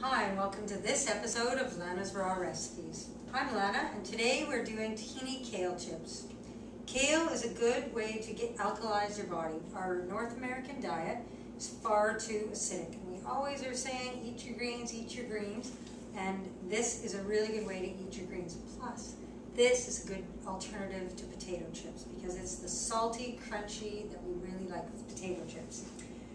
Hi, and welcome to this episode of Lana's Raw Recipes. I'm Lana, and today we're doing tahini kale chips. Kale is a good way to alkalize your body. Our North American diet is far too acidic, and we always are saying eat your greens, and this is a really good way to eat your greens. Plus, this is a good alternative to potato chips because it's the salty, crunchy that we really like with potato chips.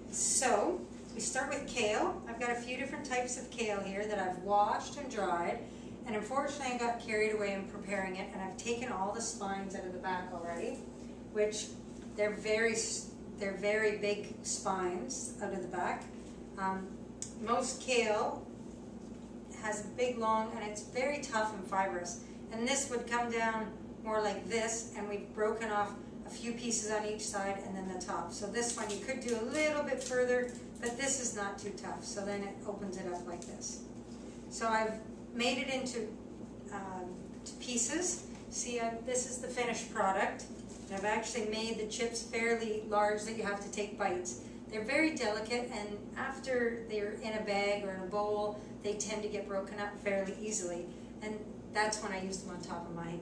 So, we start with kale. I've got a few different types of kale here that I've washed and dried, and unfortunately I got carried away in preparing it, and I've taken all the spines out of the back already, which they're very big spines out of the back. Most kale has a big long, and it's very tough and fibrous, and this would come down more like this, and we've broken off a few pieces on each side and then the top. So this one you could do a little bit further, but this is not too tough, so then it opens it up like this. So I've made it into pieces. See, this is the finished product, and I've actually made the chips fairly large that you have to take bites. They're very delicate, and after they're in a bag or in a bowl, they tend to get broken up fairly easily, and that's when I use them on top of my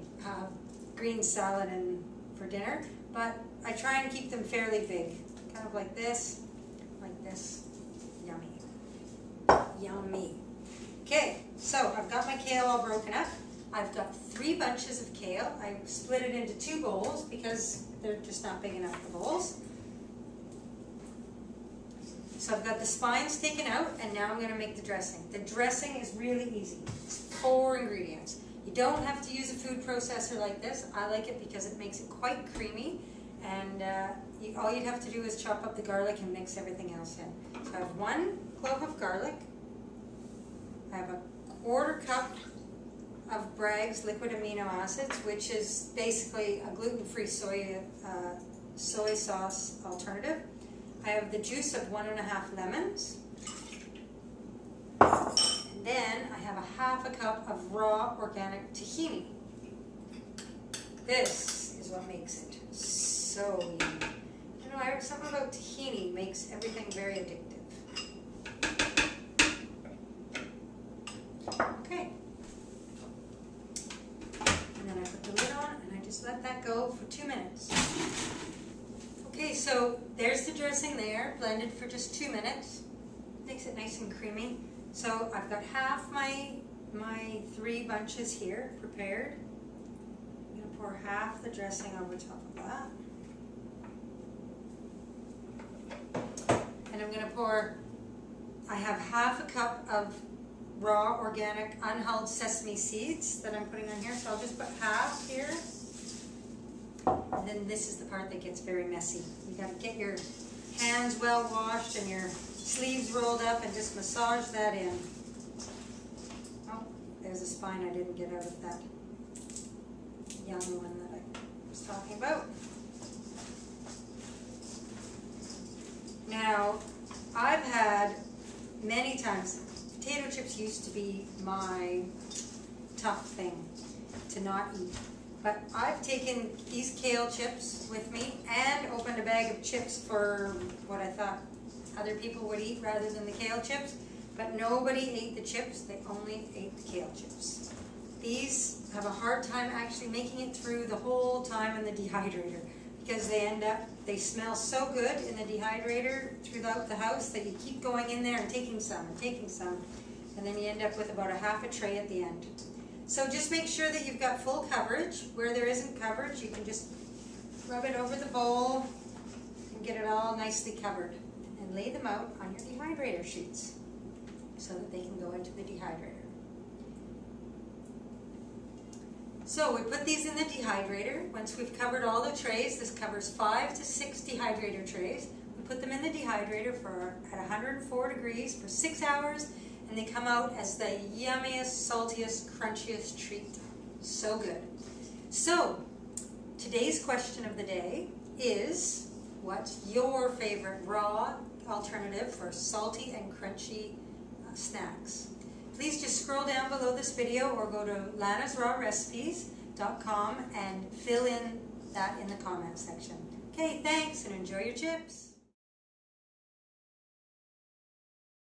green salad and for dinner. But I try and keep them fairly big, kind of like this. Yummy. Yummy. Okay, so I've got my kale all broken up. I've got 3 bunches of kale. I split it into 2 bowls because they're just not big enough for bowls. So I've got the spines taken out, and now I'm going to make the dressing. The dressing is really easy. It's 4 ingredients. You don't have to use a food processor like this. I like it because it makes it quite creamy, and all you'd have to do is chop up the garlic and mix everything else in. So I have 1 clove of garlic. I have a 1/4 cup of Bragg's liquid amino acids, which is basically a gluten-free soy sauce alternative. I have the juice of 1½ lemons. And then I have a 1/2 cup of raw organic tahini. This is what makes it so yummy. You know, something about tahini makes everything very addictive. Okay. And then I put the lid on and I just let that go for 2 minutes. Okay, so there's the dressing there, blended for just 2 minutes. Makes it nice and creamy. So I've got half my 3 bunches here prepared. I'm going to pour half the dressing over top of that. And I'm going to pour, I have 1/2 cup of raw organic unhulled sesame seeds that I'm putting on here. So I'll just put half here. And then this is the part that gets very messy. You got to get your hands well washed and your sleeves rolled up and just massage that in. Oh, there's a spine I didn't get out of that young one that I was talking about. Now, I've had many times, potato chips used to be my tough thing to not eat. But I've taken these kale chips with me and opened a bag of chips for what I thought other people would eat rather than the kale chips. But nobody ate the chips, they only ate the kale chips. These have a hard time actually making it through the whole time in the dehydrator because they smell so good in the dehydrator throughout the house that you keep going in there and taking some, and then you end up with about a 1/2 tray at the end. So just make sure that you've got full coverage. Where there isn't coverage, you can just rub it over the bowl and get it all nicely covered. And lay them out on your dehydrator sheets so that they can go into the dehydrator. So we put these in the dehydrator. Once we've covered all the trays, this covers 5 to 6 dehydrator trays. We put them in the dehydrator at 104 degrees for 6 hours. And they come out as the yummiest, saltiest, crunchiest treat. So good. So, today's question of the day is, what's your favorite raw alternative for salty and crunchy snacks? Please just scroll down below this video or go to lanasrawrecipes.com and fill in that in the comment section. Okay, thanks, and enjoy your chips.